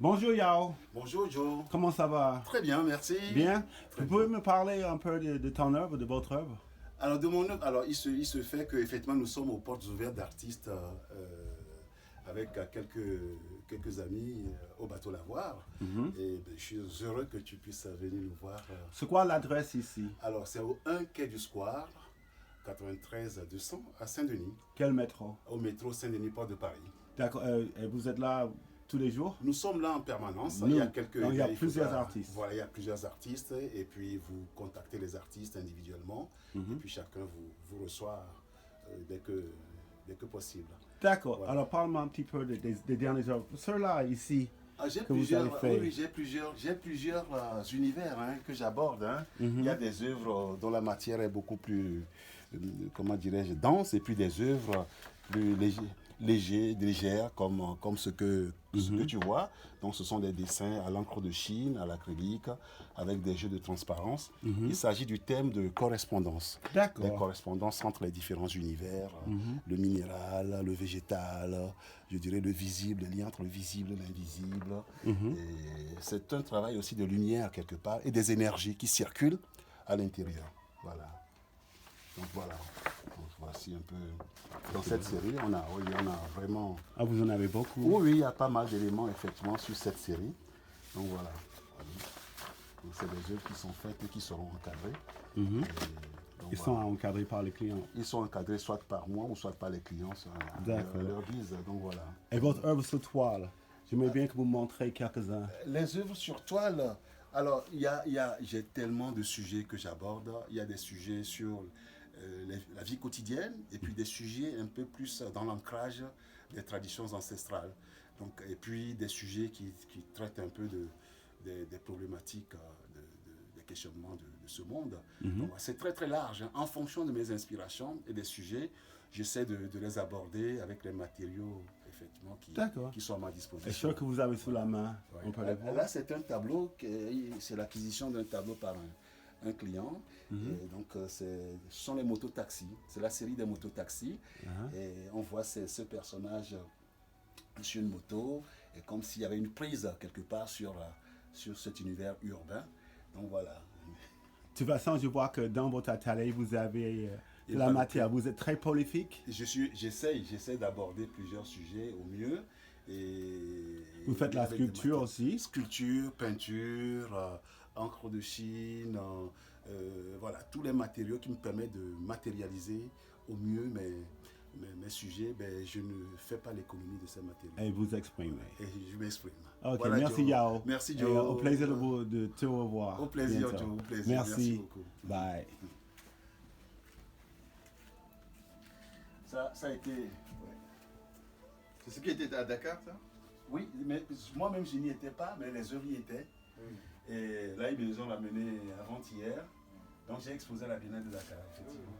Bonjour Yao, Bonjour Joe. comment ça va? Très bien, merci. Bien? Très Vous pouvez bien. me parler un peu de ton œuvre, de votre œuvre? Alors, de mon œuvre, alors il se fait qu'effectivement nous sommes aux portes ouvertes d'artistes avec quelques amis au bateau Lavoir. Mhm. Et ben, je suis heureux que tu puisses venir nous voir. C'est quoi l'adresse ici? Alors, c'est au 1 quai du Square, 93 200 à Saint-Denis, Quel métro? au métro Saint-Denis, Port de Paris. D'accord, et vous êtes là tous les jours? Nous sommes là en permanence. Nous, Il y a quelques, donc il y a il plusieurs faudra- artistes. Voilà, il y a plusieurs artistes. Et puis vous contactez les artistes individuellement. Et Mhm. puis chacun vous reçoit dès que possible. D'accord, Voilà. alors parle-moi un petit peu des dernières œuvres. Ceux-là ici, J'ai que vous avez fait. oui, j'ai plusieurs univers que j'aborde. Mhm. Il y a des œuvres dont la matière est beaucoup plus, comment dirais-je, dense, et puis des œuvres plus légères, comme ce que tu vois. Donc ce sont des dessins à l'encre de Chine, à l'acrylique, avec des jeux de transparence. Il s'agit du thème de correspondance. D'accord. Des correspondances entre les différents univers, le minéral, le végétal, je dirais le visible, le lien entre le visible et l'invisible. Et c'est un travail aussi de lumière quelque part et des énergies qui circulent à l'intérieur. Voilà. Donc voilà. Donc, voici un peu. Dans cette série, on a vraiment. Ah, vous en avez beaucoup? Oui, il y a pas mal d'éléments effectivement sur cette série. Donc voilà. Donc, c'est des œuvres qui sont faites et qui seront encadrées. Mhm. Donc, Ils voilà. sont encadrés par les clients. Ils sont encadrés soit par moi ou soit par les clients D'accord. leur guise. Donc voilà. Et votre œuvre sur toile, j'aimerais bien que vous montrez quelques-uns. Les œuvres sur toile, alors j'ai tellement de sujets que j'aborde. Il y a des sujets sur la vie quotidienne et puis des sujets un peu plus dans l'ancrage des traditions ancestrales. Donc, et puis des sujets qui traitent un peu des problématiques, des questionnements de ce monde. Donc, c'est très très large. En fonction de mes inspirations et des sujets, j'essaie de les aborder avec les matériaux effectivement D'accord. qui sont à ma Et disposition. ceux que vous avez sous la main, Ouais. on peut les voir? Là, c'est un tableau, c'est l'acquisition d'un tableau par un client. Et donc, ce sont les mototaxis. C'est la série des mototaxis. Et on voit ce personnage sur une moto, et comme s'il y avait une prise quelque part sur cet univers urbain. Donc voilà. De toute façon, je vois que dans votre atelier, vous avez de Et la pas de matière. Vous êtes très prolifique. J'essaie d'aborder plusieurs sujets au mieux. Et Vous faites la avec des sculpture matières. aussi. Sculpture, peinture, encre de Chine, voilà, tous les matériaux qui me permettent de matérialiser au mieux mes sujets. Ben, je ne fais pas l'économie de ces matériaux. Et vous exprimez. Et je m'exprime. Ok, Voilà, merci Joe. Yao. Merci Et, Joe. au plaisir de te revoir. Au plaisir, bientôt. Joe. Au plaisir. Merci. beaucoup. Bye. Ça a été. Ouais. C'est ce qui était à Dakar, ça? Oui, mais moi-même je n'y étais pas, mais les œuvres y étaient. Et là, ils nous ont ramené avant-hier. Donc j'ai exposé à la Biennale de Dakar, effectivement.